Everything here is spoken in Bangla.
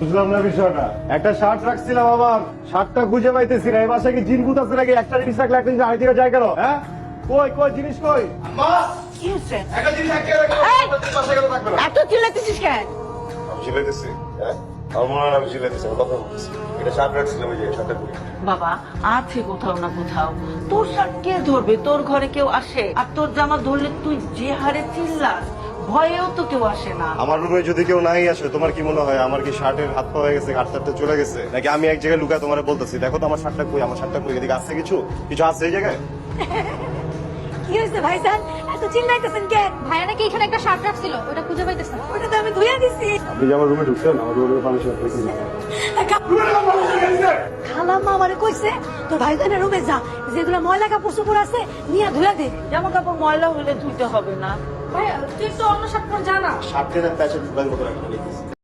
বুঝলাম না বিষয়টা। একটা শার্ট রাখছিলাম, আবার শার্টটা খুঁজে পাইতেছি না। এই বাসায় কি জিন ভূত আছে নাকি? একটা জিনিস রাখলে একটা জিনিস আড়াই দিকে যায় কেন? হ্যাঁ, কই কই জিনিস কই? আম্মা, কি হচ্ছে? একটা জিনিস আটকে রাখো, বাসায় কেন থাকবে না? এত চিল্লাতেছিস কেন? আমি ঝিলাইতেছি, হ্যাঁ আমার মনে হয় আমি ঝিলাইতেছি, আমি কথা বলতেছি। এটা শার্ট রাখছিলাম, ওই যে শার্টটা করি। বাবা আছে কোথাও না কোথাও। তোর শার্ট কে ধরবে? তোর ঘরে কেউ আসে? আর তোর জামা ধরলে তুই যে হারে চিল্লাস, ভয়েও তো কেউ আসে না। আমার রুমে যদি কেউ নাই আসে, তোমার কি মনে হয় আমার কি শার্টের হাত পা হয়ে গেছে, হাত চলে গেছে নাকি? আমি এক জায়গায় লুকায় তোমার বলতেছি, দেখো তো আমার শার্টটা কই, আমার শার্টটা কই, এদিকে আছে কিছু কিছু আছে এই জায়গায়? কি হয়েছে ভাইজান, এত চিল্লাইতেছেন কেন? ভাইয়া নাকি এখানে একটা শার্ট রাখছিল, ওটা খুঁজে পাইতেছেন। ওটা তো আমি ধুইয়া দিছি। আপনি যে আমার রুমে ঢুকছেন, আমার রুমে পানি শার্ট রেখে খালাম্মা আমারে কইছে তোর ভাইজানের রুমে যা, যেগুলো ময়লা কাপড় চোপড় আছে নিয়ে ধুইয়া দে। জামা কাপড় ময়লা হলে ধুইতে হবে না। ভাইয়া তুই তো অন্য শার্ট পর জানা। শার্টের প্যাচের ঢুকার মতো রাখতে